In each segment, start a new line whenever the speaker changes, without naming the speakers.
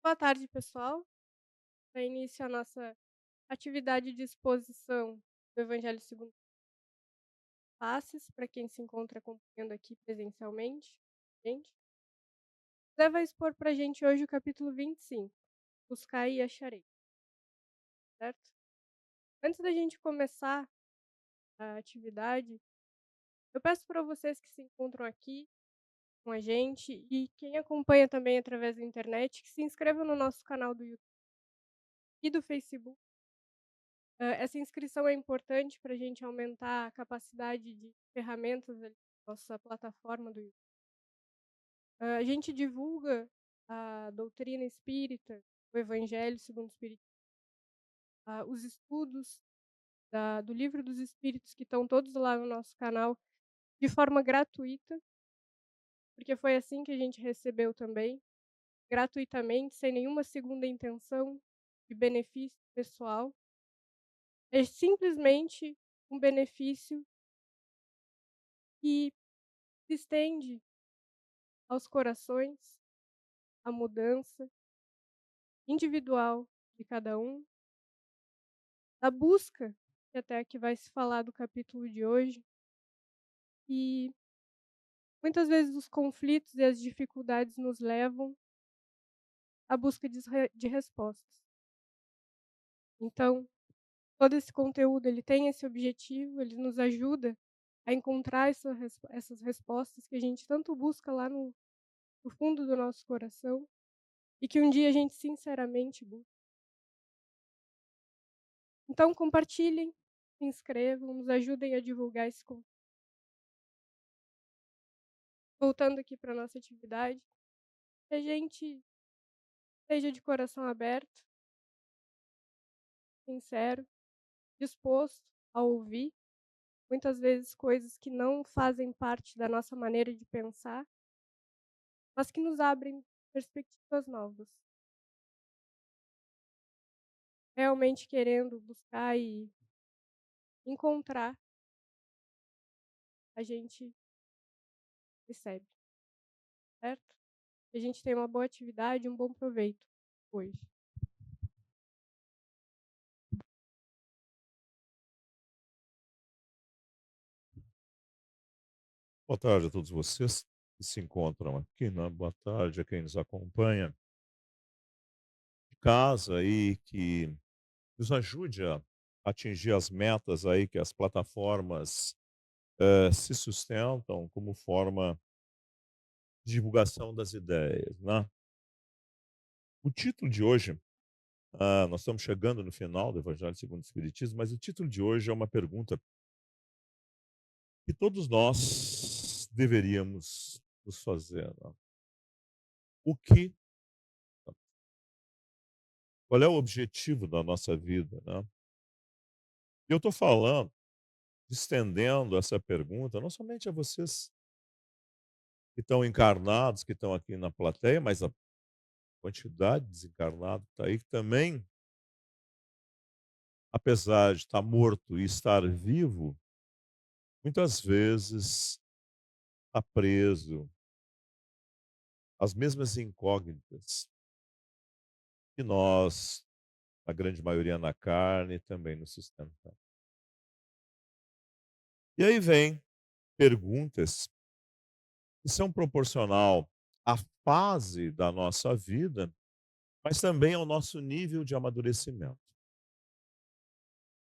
Boa tarde, pessoal. Para início a nossa atividade de exposição do Evangelho segundo Passes, para quem se encontra acompanhando aqui presencialmente, gente. Zé vai expor para a gente hoje o capítulo 25, Buscai e Acharei, certo? Antes da gente começar a atividade, eu peço para vocês que se encontram aqui com a gente e quem acompanha também através da internet, que se inscrevam no nosso canal do YouTube e do Facebook. Essa inscrição é importante para a gente aumentar a capacidade de ferramentas ali da nossa plataforma do YouTube. A gente divulga a doutrina espírita, o Evangelho segundo o Espiritismo, os estudos do Livro dos Espíritos, que estão todos lá no nosso canal, de forma gratuita, porque foi assim que a gente recebeu também, gratuitamente, sem nenhuma segunda intenção de benefício pessoal. É simplesmente um benefício que se estende aos corações, a mudança individual de cada um, a busca, que até que vai se falar do capítulo de hoje, e muitas vezes os conflitos e as dificuldades nos levam à busca de respostas. Então, todo esse conteúdo ele tem esse objetivo, ele nos ajuda a encontrar essas respostas que a gente tanto busca lá no fundo do nosso coração e que um dia a gente sinceramente busca. Então, compartilhem, se inscrevam, nos ajudem a divulgar esse conteúdo. Voltando aqui para nossa atividade, que a gente esteja de coração aberto, sincero, disposto a ouvir, muitas vezes coisas que não fazem parte da nossa maneira de pensar, mas que nos abrem perspectivas novas. Realmente querendo buscar e encontrar, a gente recebe, certo? Que a gente tenha uma boa atividade, um bom proveito hoje.
Boa tarde a todos vocês que se encontram aqui, né? Boa tarde a quem nos acompanha de casa e que nos ajude a atingir as metas aí que as plataformas se sustentam como forma de divulgação das ideias, né? O título de hoje, nós estamos chegando no final do Evangelho segundo o Espiritismo, mas o título de hoje é uma pergunta que todos nós deveríamos nos fazer, né? O que, qual é o objetivo da nossa vida, né? Eu estou falando, estendendo essa pergunta, não somente a vocês que estão encarnados, que estão aqui na plateia, mas a quantidade de desencarnado que está aí, que também, apesar de estar morto e estar vivo, muitas vezes está preso às mesmas incógnitas que nós, a grande maioria na carne, também nos sustentamos. E aí vem perguntas que são proporcional à fase da nossa vida, mas também ao nosso nível de amadurecimento.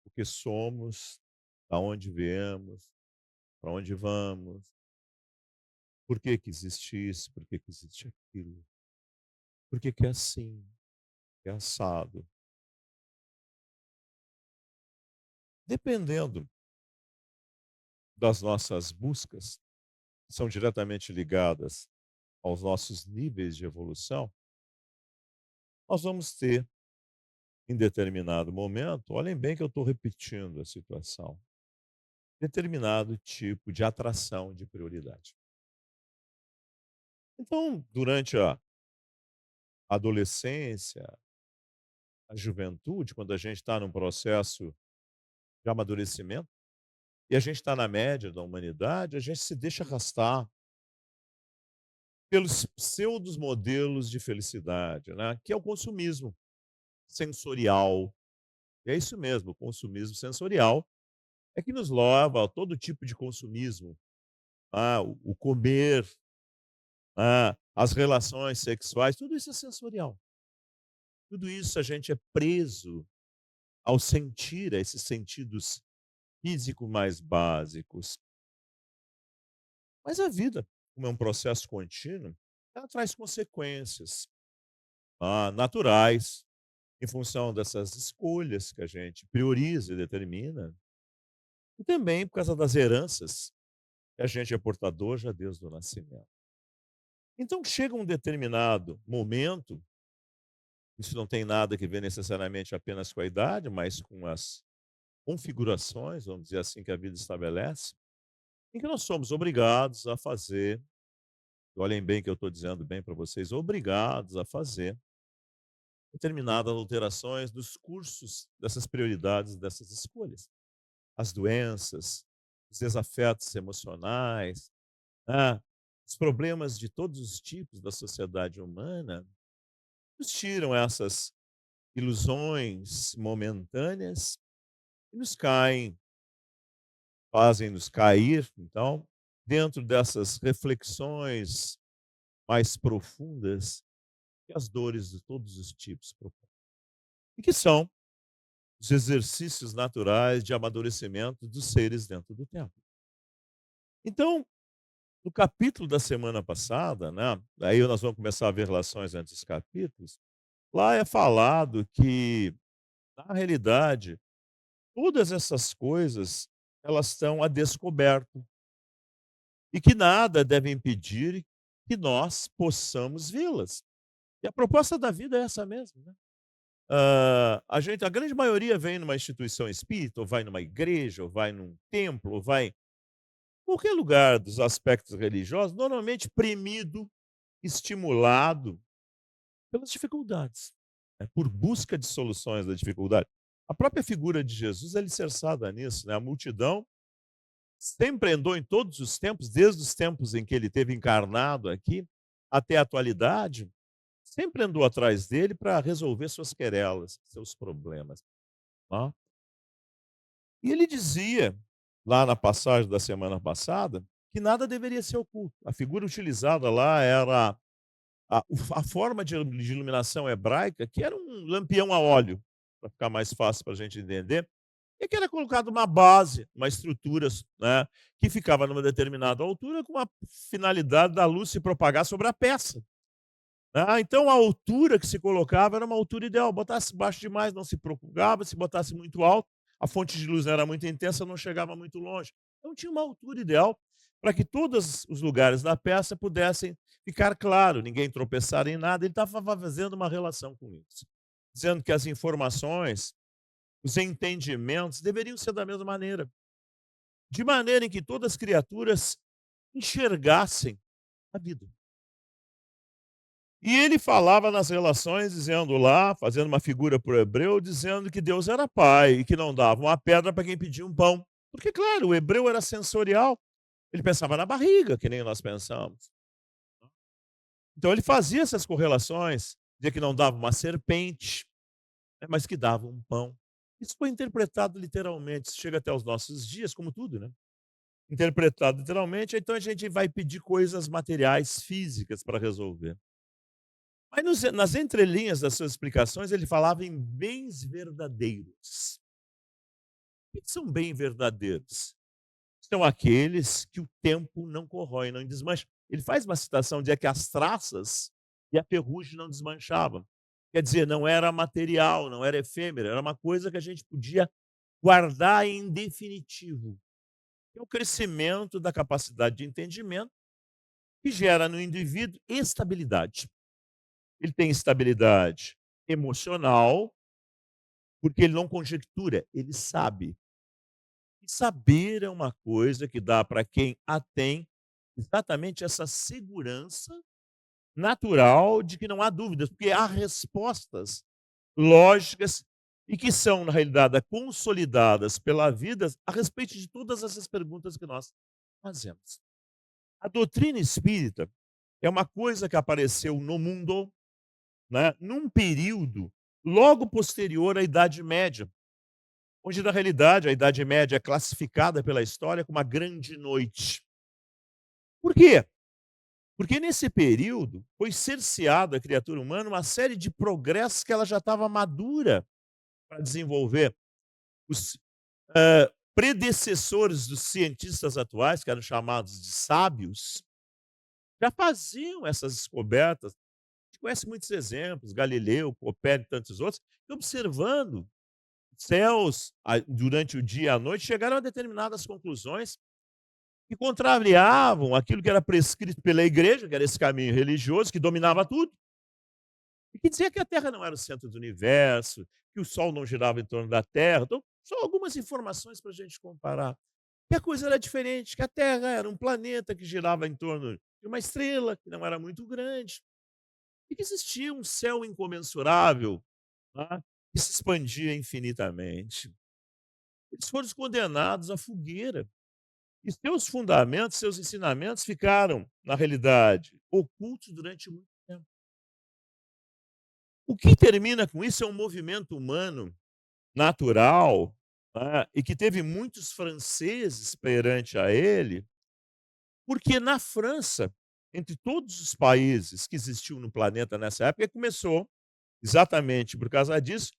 O que somos, aonde viemos, para onde vamos, por que que existe isso, por que que existe aquilo, por que que é assim, que é assado. Dependendo das nossas buscas, que são diretamente ligadas aos nossos níveis de evolução, nós vamos ter, em determinado momento, olhem bem que eu estou repetindo a situação, determinado tipo de atração de prioridade. Então, durante a adolescência, a juventude, quando a gente está num processo de amadurecimento, e a gente está na média da humanidade, a gente se deixa arrastar pelos pseudos modelos de felicidade, né, que é o consumismo sensorial. É isso mesmo, o consumismo sensorial é que nos leva a todo tipo de consumismo, o comer, as relações sexuais, tudo isso é sensorial. Tudo isso a gente é preso ao sentir, a esses sentidos físicos mais básicos. Mas a vida, como é um processo contínuo, ela traz consequências, naturais, em função dessas escolhas que a gente prioriza e determina, e também por causa das heranças que a gente é portador já desde o nascimento. Então chega um determinado momento, isso não tem nada que ver necessariamente apenas com a idade, mas com as configurações, vamos dizer assim, que a vida estabelece, em que nós somos obrigados a fazer, olhem bem que eu estou dizendo bem para vocês, obrigados a fazer determinadas alterações dos cursos dessas prioridades, dessas escolhas. As doenças, os desafetos emocionais, né, os problemas de todos os tipos da sociedade humana, nos tiram essas ilusões momentâneas e nos caem, fazem-nos cair, então, dentro dessas reflexões mais profundas que as dores de todos os tipos propõem. E que são os exercícios naturais de amadurecimento dos seres dentro do tempo. Então, no capítulo da semana passada, né, aí nós vamos começar a ver relações entre os capítulos, lá é falado que, na realidade, todas essas coisas, elas estão a descoberto e que nada deve impedir que nós possamos vê-las. E a proposta da vida é essa mesmo, né? A grande maioria vem numa instituição espírita, ou vai numa igreja, ou vai num templo, ou vai em qualquer lugar dos aspectos religiosos, normalmente premido, estimulado pelas dificuldades, né, por busca de soluções da dificuldade. A própria figura de Jesus é alicerçada nisso, né? A multidão sempre andou em todos os tempos, desde os tempos em que ele teve encarnado aqui, até a atualidade, sempre andou atrás dele para resolver suas querelas, seus problemas. Tá? E ele dizia, lá na passagem da semana passada, que nada deveria ser oculto. A figura utilizada lá era a forma de iluminação hebraica, que era um lampião a óleo, para ficar mais fácil para a gente entender, e que era colocado uma base, uma estrutura, né, que ficava numa determinada altura com a finalidade da luz se propagar sobre a peça. Então a altura que se colocava era uma altura ideal, botasse baixo demais não se propagava, se botasse muito alto, a fonte de luz não era muito intensa, não chegava muito longe. Então tinha uma altura ideal para que todos os lugares da peça pudessem ficar claro, ninguém tropeçar em nada. Ele estava fazendo uma relação com isso, dizendo que as informações, os entendimentos deveriam ser da mesma maneira, de maneira em que todas as criaturas enxergassem a vida. E ele falava nas relações, dizendo lá, fazendo uma figura para o hebreu, dizendo que Deus era pai e que não dava uma pedra para quem pedia um pão. Porque, claro, o hebreu era sensorial, ele pensava na barriga, que nem nós pensamos. Então ele fazia essas correlações, dizia que não dava uma serpente, né, mas que dava um pão. Isso foi interpretado literalmente, chega até os nossos dias, como tudo, né? Interpretado literalmente, então a gente vai pedir coisas materiais, físicas para resolver. Mas nas entrelinhas das suas explicações, ele falava em bens verdadeiros. O que são bens verdadeiros? São aqueles que o tempo não corrói, não desmancha. Ele faz uma citação, dizia que as traças e a ferrugem não desmanchavam. Quer dizer, não era material, não era efêmero, era uma coisa que a gente podia guardar em definitivo. É o crescimento da capacidade de entendimento que gera no indivíduo estabilidade. Ele tem estabilidade emocional, porque ele não conjectura, ele sabe. E saber é uma coisa que dá para quem a tem exatamente essa segurança natural de que não há dúvidas, porque há respostas lógicas e que são, na realidade, consolidadas pela vida a respeito de todas essas perguntas que nós fazemos. A doutrina espírita, é uma coisa que apareceu no mundo, né, num período logo posterior à Idade Média, onde na realidade a Idade Média é classificada pela história como a Grande Noite. Por quê? Porque nesse período foi cerceada a criatura humana uma série de progressos que ela já estava madura para desenvolver. Os predecessores dos cientistas atuais, que eram chamados de sábios, já faziam essas descobertas. A gente conhece muitos exemplos, Galileu, Copérnico e tantos outros, que observando céus durante o dia e a noite, chegaram a determinadas conclusões que contrariavam aquilo que era prescrito pela igreja, que era esse caminho religioso que dominava tudo, e que dizia que a Terra não era o centro do universo, que o Sol não girava em torno da Terra. Então, só algumas informações para a gente comparar. Que a coisa era diferente, que a Terra era um planeta que girava em torno de uma estrela, que não era muito grande, e que existia um céu incomensurável, tá, que se expandia infinitamente. Eles foram condenados à fogueira. E seus fundamentos, seus ensinamentos ficaram, na realidade, ocultos durante muito tempo. O que termina com isso é um movimento humano natural, né, e que teve muitos franceses perante a ele, porque na França, entre todos os países que existiam no planeta nessa época, começou, exatamente por causa disso,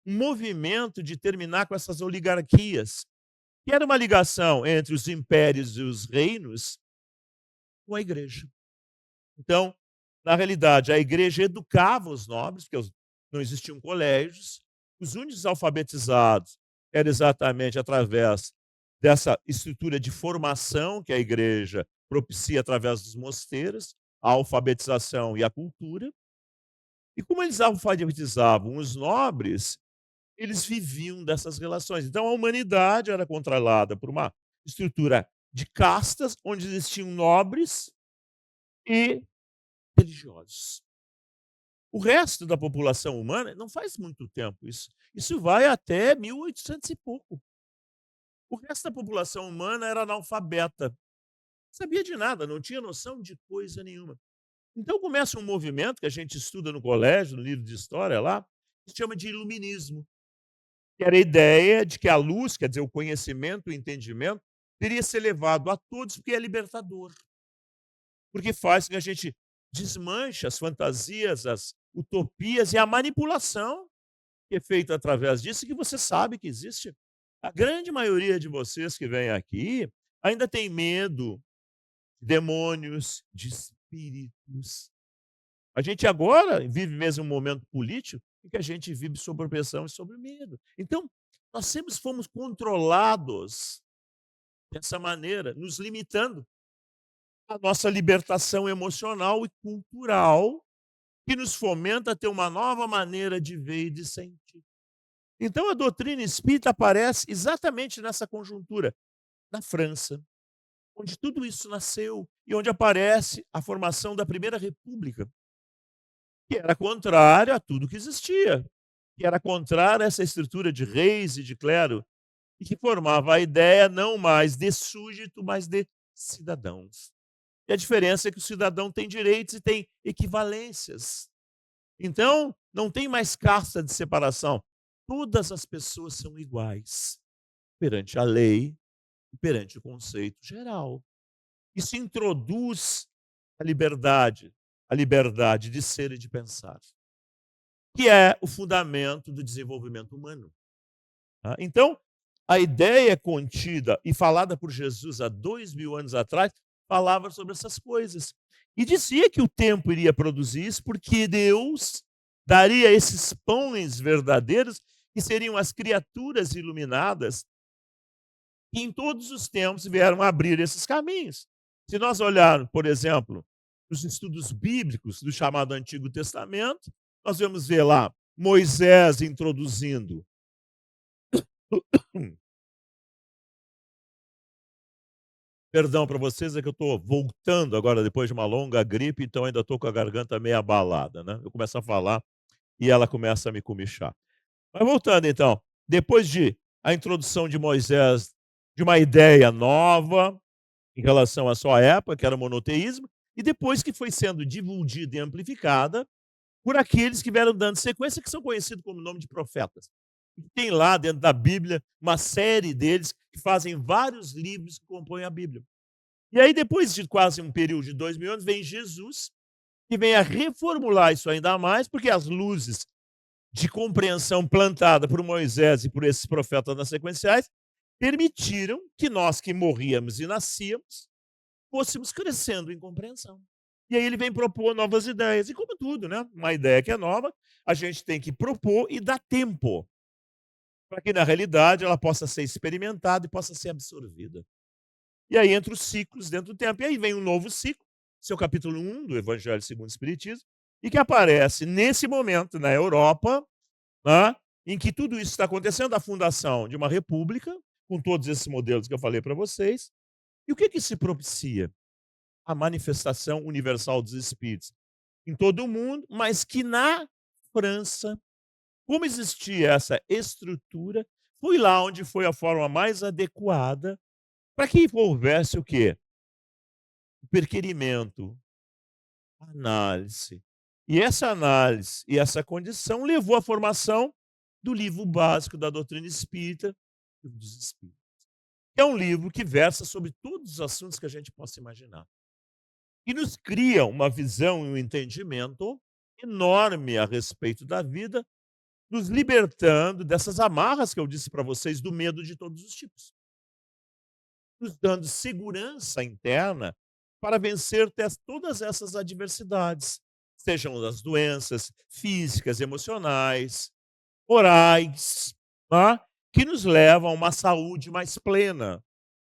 um movimento de terminar com essas oligarquias, que era uma ligação entre os impérios e os reinos com a igreja. Então, na realidade, a igreja educava os nobres, porque não existiam colégios, os únicos alfabetizados era exatamente através dessa estrutura de formação que a igreja propicia através dos mosteiros, a alfabetização e a cultura. E como eles alfabetizavam os nobres, eles viviam dessas relações. Então a humanidade era controlada por uma estrutura de castas, onde existiam nobres e religiosos. O resto da população humana não faz muito tempo isso. Isso vai até 1800 e pouco. O resto da população humana era analfabeta, não sabia de nada, não tinha noção de coisa nenhuma. Então começa um movimento que a gente estuda no colégio, no livro de história lá, que se chama de iluminismo, que era a ideia de que a luz, quer dizer, o conhecimento, o entendimento, teria ser levado a todos porque é libertador. Porque faz com que a gente desmanche as fantasias, as utopias e a manipulação que é feita através disso, que você sabe que existe. A grande maioria de vocês que vem aqui ainda tem medo de demônios, de espíritos. A gente agora vive mesmo um momento político em que a gente vive sob opressão e sob medo. Então, nós sempre fomos controlados dessa maneira, nos limitando à nossa libertação emocional e cultural, que nos fomenta a ter uma nova maneira de ver e de sentir. Então, a doutrina espírita aparece exatamente nessa conjuntura, na França, onde tudo isso nasceu e onde aparece a formação da Primeira República, que era contrária a tudo que existia, que era contrária a essa estrutura de reis e de clero, e que formava a ideia não mais de súdito, mas de cidadãos. E a diferença é que o cidadão tem direitos e tem equivalências. Então, não tem mais casta de separação. Todas as pessoas são iguais perante a lei e perante o conceito geral. Isso introduz a liberdade de ser e de pensar, que é o fundamento do desenvolvimento humano. Tá? Então, a ideia contida e falada por Jesus há 2000 anos atrás falava sobre essas coisas. E dizia que o tempo iria produzir isso porque Deus daria esses pães verdadeiros, que seriam as criaturas iluminadas, que em todos os tempos vieram abrir esses caminhos. Se nós olharmos, por exemplo, os estudos bíblicos do chamado Antigo Testamento, nós vamos ver lá Moisés introduzindo perdão para vocês, é que eu estou voltando agora depois de uma longa gripe, então ainda estou com a garganta meio abalada, né? Eu começo a falar e ela começa a me comichar. Mas voltando então, depois de a introdução de Moisés, de uma ideia nova em relação à sua época, que era o monoteísmo, e depois que foi sendo difundida e amplificada por aqueles que vieram dando sequência, que são conhecidos como nome de profetas. E tem lá dentro da Bíblia uma série deles que fazem vários livros que compõem a Bíblia. E aí, depois de quase um período de 2000 anos, vem Jesus, que vem a reformular isso ainda mais, porque as luzes de compreensão plantada por Moisés e por esses profetas nas sequenciais permitiram que nós que morríamos e nascíamos fôssemos crescendo em compreensão. E aí ele vem propor novas ideias. E como tudo, né? Uma ideia que é nova, a gente tem que propor e dar tempo para que, na realidade, ela possa ser experimentada e possa ser absorvida. E aí entra os ciclos dentro do tempo. E aí vem um novo ciclo, seu capítulo 1 do Evangelho segundo o Espiritismo, e que aparece nesse momento na Europa, né, em que tudo isso está acontecendo, a fundação de uma república, com todos esses modelos que eu falei para vocês. E o que que se propicia? A manifestação universal dos espíritos em todo o mundo, mas que na França, como existia essa estrutura, foi lá onde foi a forma mais adequada para que houvesse o quê? O perquerimento, a análise. E essa análise e essa condição levou à formação do livro básico da doutrina espírita, Livro dos Espíritos, que é um livro que versa sobre todos os assuntos que a gente possa imaginar. E nos cria uma visão e um entendimento enorme a respeito da vida, nos libertando dessas amarras que eu disse para vocês, do medo de todos os tipos, nos dando segurança interna para vencer todas essas adversidades, sejam as doenças físicas, emocionais, morais, tá? Que nos levam a uma saúde mais plena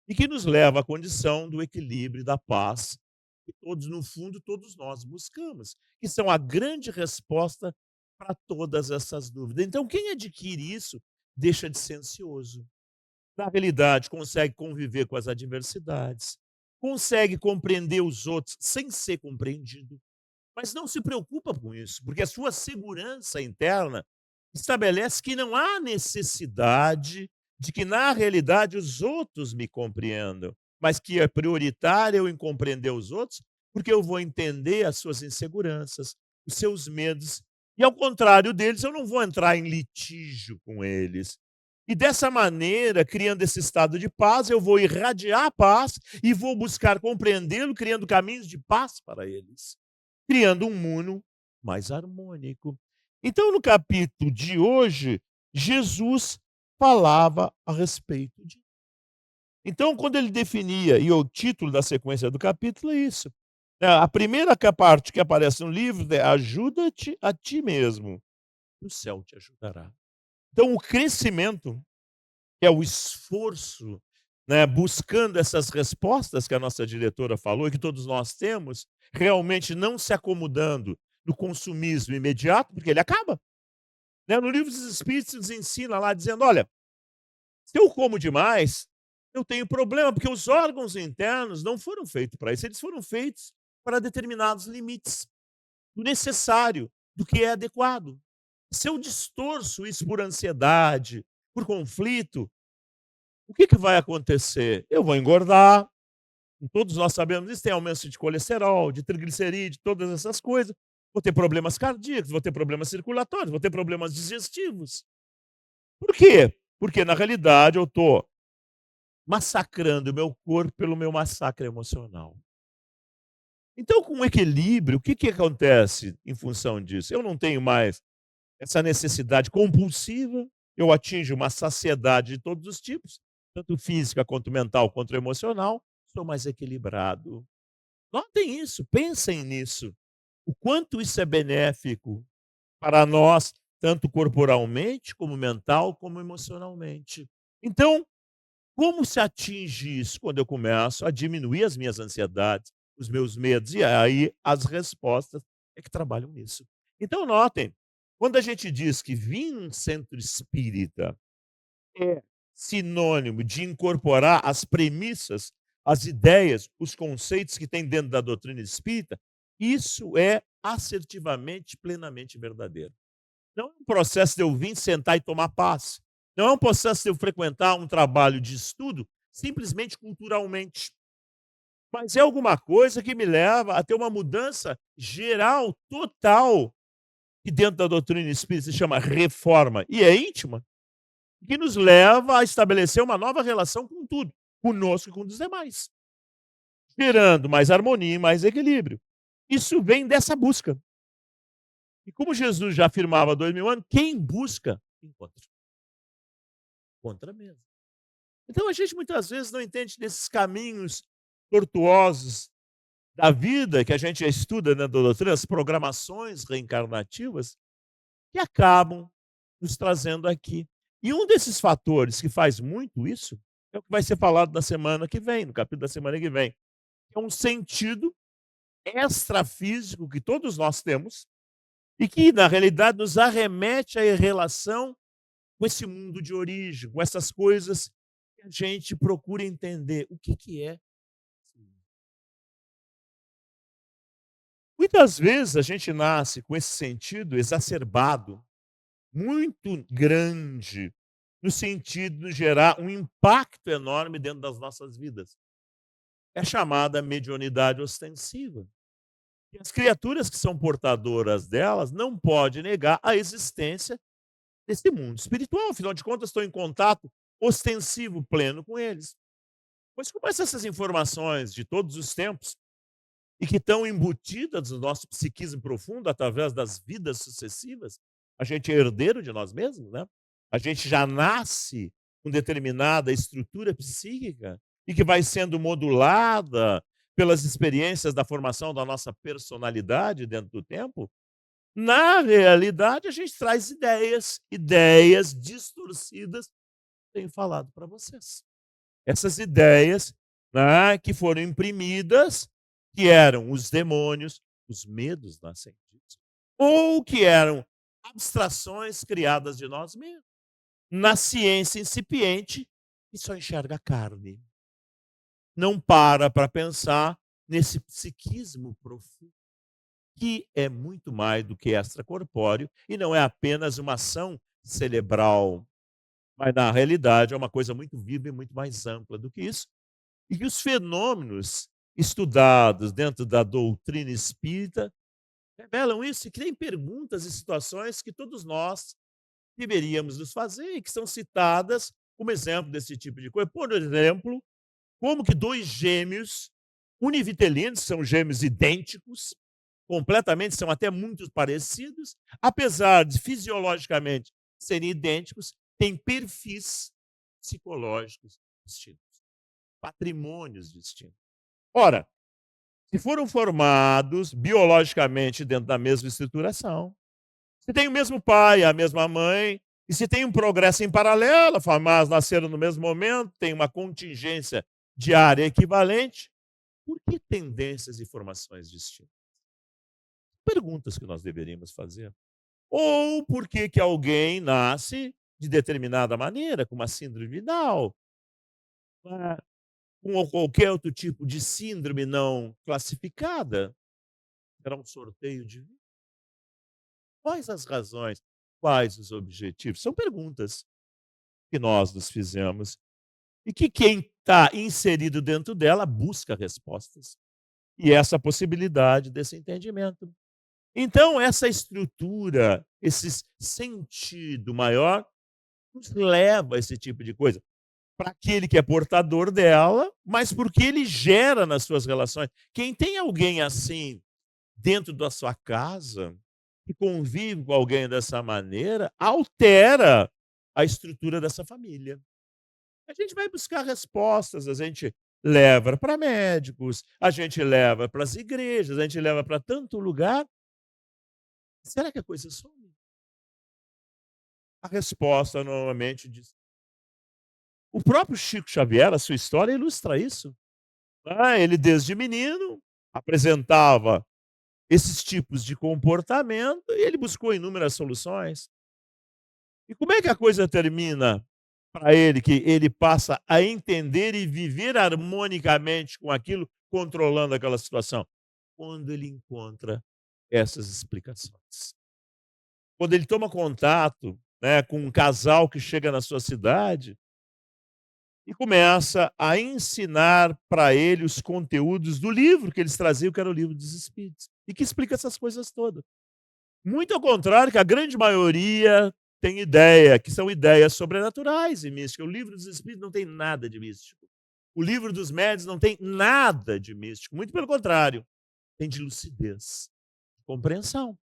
e que nos leva à condição do equilíbrio e da paz que todos, no fundo, todos nós buscamos, que são a grande resposta para todas essas dúvidas. Então, quem adquire isso deixa de ser ansioso. Na realidade, consegue conviver com as adversidades, consegue compreender os outros sem ser compreendido, mas não se preocupa com isso, porque a sua segurança interna estabelece que não há necessidade de que, na realidade, os outros me compreendam, mas que é prioritário eu em compreender os outros, porque eu vou entender as suas inseguranças, os seus medos, e ao contrário deles, eu não vou entrar em litígio com eles. E dessa maneira, criando esse estado de paz, eu vou irradiar a paz e vou buscar compreendê-lo, criando caminhos de paz para eles, criando um mundo mais harmônico. Então, no capítulo de hoje, Jesus falava a respeito disso. Então, quando ele definia, e o título da sequência do capítulo é isso. A primeira parte que aparece no livro é ajuda-te a ti mesmo, e o céu te ajudará. Então, o crescimento, que é o esforço, né, buscando essas respostas que a nossa diretora falou e que todos nós temos, realmente não se acomodando no consumismo imediato, porque ele acaba. Né? No livro dos Espíritos nos ensina lá, dizendo, olha, se eu como demais, eu tenho problema, porque os órgãos internos não foram feitos para isso, eles foram feitos para determinados limites, do necessário, do que é adequado. Se eu distorço isso por ansiedade, por conflito, o que que vai acontecer? Eu vou engordar, todos nós sabemos isso, tem aumento de colesterol, de triglicerídeo, todas essas coisas. Vou ter problemas cardíacos, vou ter problemas circulatórios, vou ter problemas digestivos. Por quê? Porque, na realidade, eu estou massacrando o meu corpo pelo meu massacre emocional. Então, com o equilíbrio, o que que acontece em função disso? Eu não tenho mais essa necessidade compulsiva, eu atinjo uma saciedade de todos os tipos, tanto física quanto mental, quanto emocional, sou mais equilibrado. Notem isso, pensem nisso. O quanto isso é benéfico para nós, tanto corporalmente, como mental, como emocionalmente. Então, como se atinge isso? Quando eu começo a diminuir as minhas ansiedades, os meus medos, e aí as respostas é que trabalham nisso. Então, notem, quando a gente diz que vir num centro espírita é sinônimo de incorporar as premissas, as ideias, os conceitos que tem dentro da doutrina espírita, isso é assertivamente, plenamente verdadeiro. Não é um processo de eu vir sentar e tomar passe. Não é um processo de eu frequentar um trabalho de estudo simplesmente culturalmente. mas é alguma coisa que me leva a ter uma mudança geral, total, que dentro da doutrina espírita se chama reforma, e é íntima, que nos leva a estabelecer uma nova relação com tudo, conosco e com os demais, gerando mais harmonia e mais equilíbrio. Isso vem dessa busca. E como Jesus já afirmava há 2000 anos, quem busca, encontra. Encontra mesmo. Então a gente muitas vezes não entende desses caminhos tortuosos da vida que a gente estuda na doutrina, as programações reencarnativas, que acabam nos trazendo aqui. E um desses fatores que faz muito isso é o que vai ser falado na semana que vem, no capítulo da semana que vem. É um sentido extrafísico que todos nós temos e que, na realidade, nos arremete à relação com esse mundo de origem, com essas coisas que a gente procura entender. O que, que é? Muitas vezes a gente nasce com esse sentido exacerbado, muito grande, no sentido de gerar um impacto enorme dentro das nossas vidas. É chamada mediunidade ostensiva. E as criaturas que são portadoras delas não podem negar a existência desse mundo espiritual. Afinal de contas, estão em contato ostensivo pleno com eles. Pois como essas informações de todos os tempos e que estão embutidas no nosso psiquismo profundo através das vidas sucessivas, a gente é herdeiro de nós mesmos, né? A gente já nasce com determinada estrutura psíquica e que vai sendo modulada pelas experiências da formação da nossa personalidade dentro do tempo. Na realidade, a gente traz ideias, ideias distorcidas, tenho falado para vocês. Essas ideias, né, que foram imprimidas, que eram os demônios, os medos nascentes, ou que eram abstrações criadas de nós mesmos, na ciência incipiente, que só enxerga a carne. Não para pensar nesse psiquismo profundo, que é muito mais do que extracorpóreo e não é apenas uma ação cerebral, mas na realidade é uma coisa muito viva e muito mais ampla do que isso. E que os fenômenos estudados dentro da doutrina espírita revelam isso e criam perguntas e situações que todos nós deveríamos nos fazer e que são citadas como exemplo desse tipo de coisa. Por exemplo, como que dois gêmeos univitelinos, são gêmeos idênticos, completamente, são até muito parecidos, apesar de fisiologicamente serem idênticos, têm perfis psicológicos distintos, patrimônios distintos. Ora, se foram formados biologicamente dentro da mesma estruturação, se tem o mesmo pai, a mesma mãe, e se tem um progresso em paralelo, mas nasceram no mesmo momento, tem uma contingência diária equivalente, por que tendências e formações distintas? Perguntas que nós deveríamos fazer. Ou por que que alguém nasce de determinada maneira, com uma síndrome Vidal, ah, com qualquer outro tipo de síndrome não classificada? Será um sorteio divino? Quais as razões? Quais os objetivos? São perguntas que nós nos fizemos e que quem está inserido dentro dela busca respostas. E essa possibilidade desse entendimento. Então, essa estrutura, esse sentido maior, nos leva a esse tipo de coisa. Para aquele que é portador dela, mas porque ele gera nas suas relações. Quem tem alguém assim dentro da sua casa, que convive com alguém dessa maneira, altera a estrutura dessa família. A gente vai buscar respostas, a gente leva para médicos, a gente leva para as igrejas, a gente leva para tanto lugar. Será que a coisa some? A resposta normalmente diz. O próprio Chico Xavier, a sua história ilustra isso. Ele, desde menino, apresentava esses tipos de comportamento e ele buscou inúmeras soluções. E como é que a coisa termina para ele, que ele passa a entender e viver harmonicamente com aquilo, controlando aquela situação? Quando ele encontra essas explicações. Quando ele toma contato, né, com um casal que chega na sua cidade e começa a ensinar para ele os conteúdos do livro que eles traziam, que era o Livro dos Espíritos, e que explica essas coisas todas. Muito ao contrário que a grande maioria tem ideia, que são ideias sobrenaturais e místicas. O Livro dos Espíritos não tem nada de místico. O Livro dos Médiuns não tem nada de místico, muito pelo contrário, tem de lucidez, de compreensão.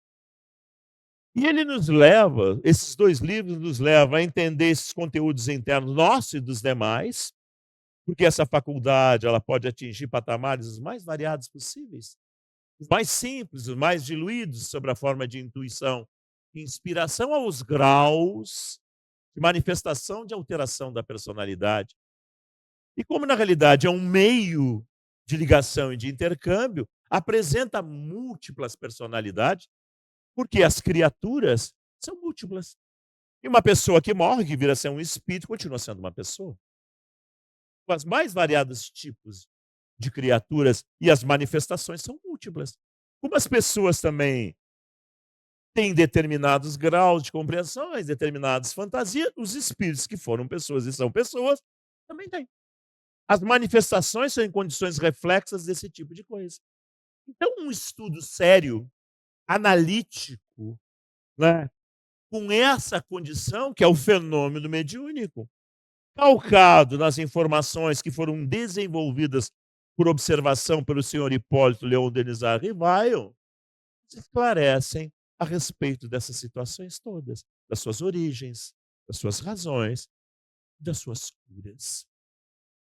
E ele nos leva, esses 2 livros nos levam a entender esses conteúdos internos nossos e dos demais, porque essa faculdade ela pode atingir patamares os mais variados possíveis, os mais simples, os mais diluídos, sobre a forma de intuição, inspiração aos graus de manifestação de alteração da personalidade. E como na realidade é um meio de ligação e de intercâmbio, apresenta múltiplas personalidades, porque as criaturas são múltiplas. E uma pessoa que morre, que vira a ser um espírito, continua sendo uma pessoa. Com as mais variados tipos de criaturas e as manifestações são múltiplas. Como as pessoas também têm determinados graus de compreensões, determinadas fantasias, os espíritos que foram pessoas e são pessoas também têm. As manifestações são em condições reflexas desse tipo de coisa. Então, um estudo sério, analítico, né, com essa condição, que é o fenômeno mediúnico, calcado nas informações que foram desenvolvidas por observação pelo senhor Hipólito Leon Denisard Rivaio, se esclarecem a respeito dessas situações todas, das suas origens, das suas razões, das suas curas,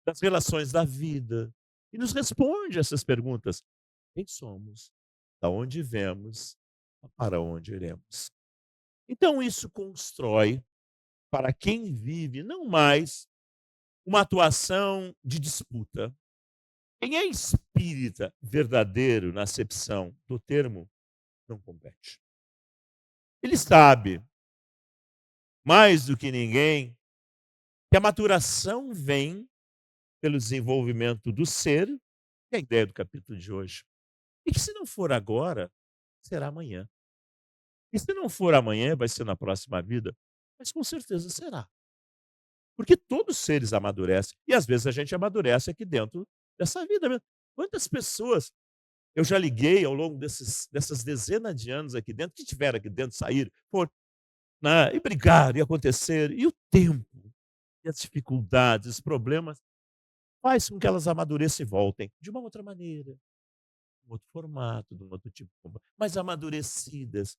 das relações da vida, e nos responde essas perguntas: quem somos? Da onde viemos? Para onde iremos? Então isso constrói, para quem vive, não mais uma atuação de disputa. Quem é espírita verdadeiro na acepção do termo, não compete. Ele sabe, mais do que ninguém, que a maturação vem pelo desenvolvimento do ser, que é a ideia do capítulo de hoje. E que se não for agora, será amanhã. E se não for amanhã, vai ser na próxima vida, mas com certeza será. Porque todos os seres amadurecem. E às vezes a gente amadurece aqui dentro dessa vida mesmo. Quantas pessoas eu já liguei ao longo dessas dezenas de anos aqui dentro, que tiveram aqui dentro, saíram, foram, né, e brigaram, e aconteceram. E o tempo, e as dificuldades, os problemas, faz com que elas amadureçam e voltem de uma outra maneira, um outro formato, de um outro tipo, mais amadurecidas,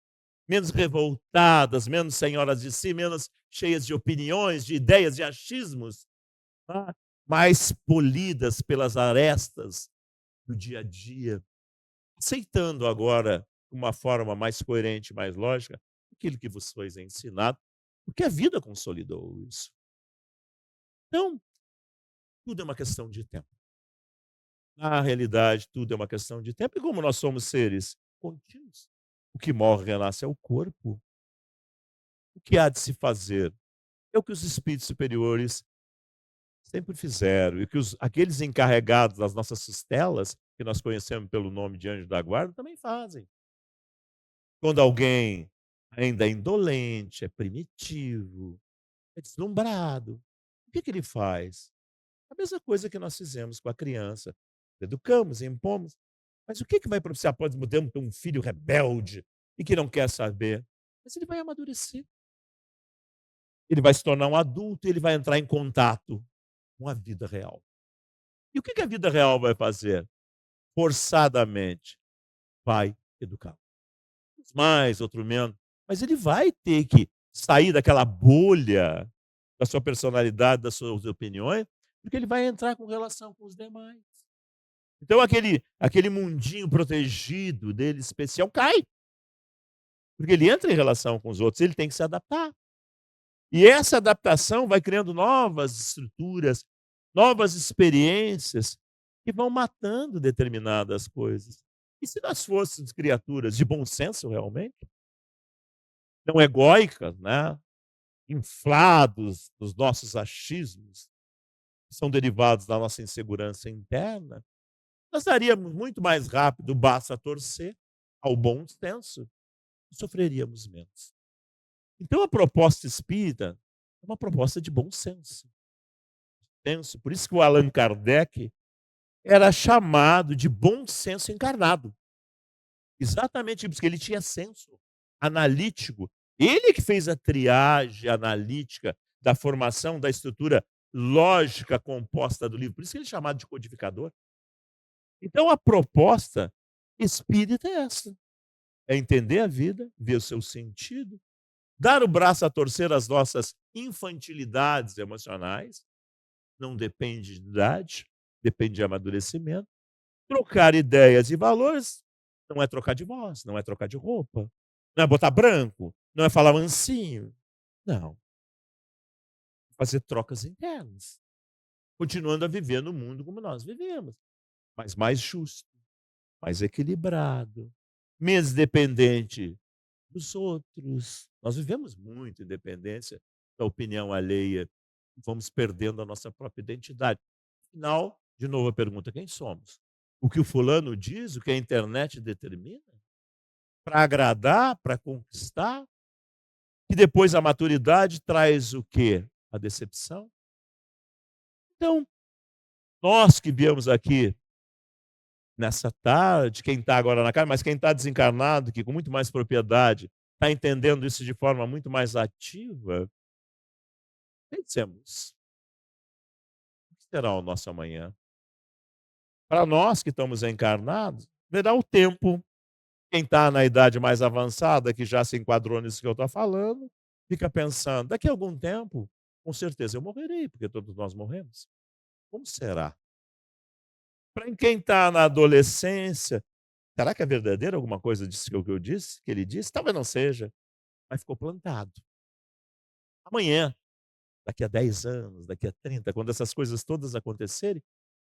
menos revoltadas, menos senhoras de si, menos cheias de opiniões, de ideias, de achismos, tá? Mais polidas pelas arestas do dia a dia, aceitando agora uma forma mais coerente, mais lógica, aquilo que vos foi ensinado, porque a vida consolidou isso. Então, tudo é uma questão de tempo. Na realidade, tudo é uma questão de tempo. E como nós somos seres contínuos, o que morre e renasce é o corpo. O que há de se fazer é o que os espíritos superiores sempre fizeram e que aqueles encarregados das nossas costelas, que nós conhecemos pelo nome de anjo da guarda, também fazem. Quando alguém ainda é indolente, é primitivo, é deslumbrado, o que ele faz? A mesma coisa que nós fizemos com a criança. Educamos, impomos. Mas o que vai propiciar? Pode mudar ter um filho rebelde e que não quer saber. Mas ele vai amadurecer. Ele vai se tornar um adulto e ele vai entrar em contato com a vida real. E o que a vida real vai fazer? Forçadamente vai educar. Uns mais, outro menos. Mas ele vai ter que sair daquela bolha da sua personalidade, das suas opiniões, porque ele vai entrar com relação com os demais. Então aquele mundinho protegido dele, especial, cai. Porque ele entra em relação com os outros, ele tem que se adaptar. E essa adaptação vai criando novas estruturas, novas experiências que vão matando determinadas coisas. E se nós fôssemos criaturas de bom senso realmente, não egóicas, né, inflados dos nossos achismos, que são derivados da nossa insegurança interna, nós daríamos muito mais rápido o braço a torcer ao bom senso e sofreríamos menos. Então a proposta espírita é uma proposta de bom senso. senso. Por isso que o Allan Kardec era chamado de bom senso encarnado. Exatamente isso, porque ele tinha senso analítico. Ele que fez a triagem analítica da formação da estrutura lógica composta do livro. Por isso que ele é chamado de codificador. Então a proposta espírita é essa: é entender a vida, ver o seu sentido, dar o braço a torcer às nossas infantilidades emocionais, não depende de idade, depende de amadurecimento. Trocar ideias e valores não é trocar de voz, não é trocar de roupa, não é botar branco, não é falar mansinho. Não, fazer trocas internas, continuando a viver no mundo como nós vivemos, mas mais justo, mais equilibrado, menos dependente dos outros. Nós vivemos muito independência da opinião alheia, vamos perdendo a nossa própria identidade. Afinal, de novo a pergunta: quem somos? O que o fulano diz, o que a internet determina? Para agradar, para conquistar? E depois a maturidade traz o quê? A decepção? Então, nós que viemos aqui nessa tarde, quem está agora na casa, mas quem está desencarnado, que com muito mais propriedade está entendendo isso de forma muito mais ativa, pensemos, o que será o nosso amanhã? Para nós que estamos encarnados, verá o tempo. Quem está na idade mais avançada, que já se enquadrou nisso que eu estou falando, fica pensando: daqui a algum tempo, com certeza eu morrerei, porque todos nós morremos. Como será? Para quem está na adolescência, será que é verdadeiro alguma coisa disso que eu disse, que ele disse? Talvez não seja, mas ficou plantado. Amanhã, daqui a 10 anos, daqui a 30, quando essas coisas todas acontecerem,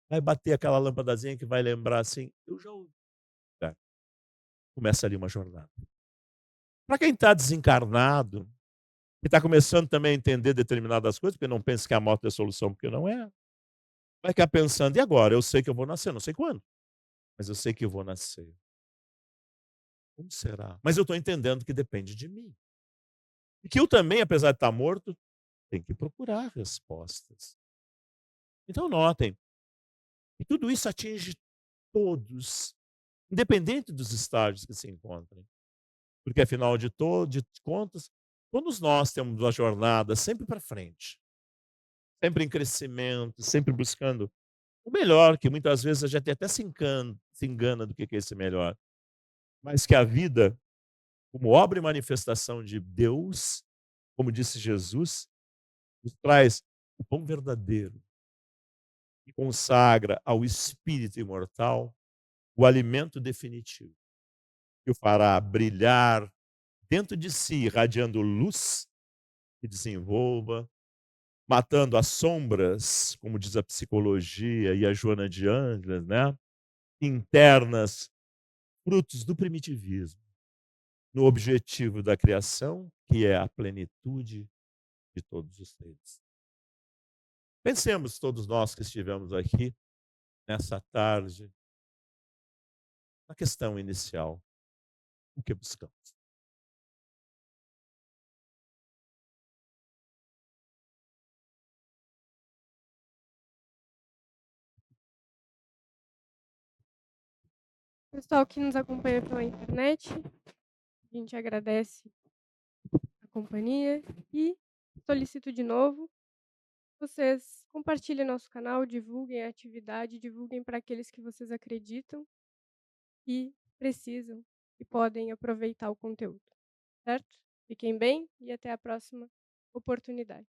vai bater aquela lâmpadazinha que vai lembrar assim: eu já ouvi. Tá, começa ali uma jornada. Para quem está desencarnado, que está começando também a entender determinadas coisas, porque não pensa que a moto é a solução, porque não é. Vai ficar pensando: e agora? Eu sei que eu vou nascer, não sei quando, mas eu sei que eu vou nascer. Como será? Mas eu estou entendendo que depende de mim. E que eu também, apesar de estar morto, tenho que procurar respostas. Então notem, que tudo isso atinge todos, independente dos estágios que se encontrem. Porque afinal de contas, todos nós temos uma jornada sempre para frente, sempre em crescimento, sempre buscando o melhor, que muitas vezes a gente até se engana do que é esse melhor. Mas que a vida, como obra e manifestação de Deus, como disse Jesus, nos traz o pão verdadeiro e consagra ao espírito imortal o alimento definitivo, que o fará brilhar dentro de si, irradiando luz que desenvolva, matando as sombras, como diz a psicologia e a Joana de Ângeles, né? Internas, frutos do primitivismo, no objetivo da criação, que é a plenitude de todos os seres. Pensemos todos nós que estivemos aqui nessa tarde na questão inicial, o que buscamos?
Pessoal que nos acompanha pela internet, a gente agradece a companhia e solicito de novo, vocês compartilhem nosso canal, divulguem a atividade, divulguem para aqueles que vocês acreditam e precisam e podem aproveitar o conteúdo, certo? Fiquem bem e até a próxima oportunidade.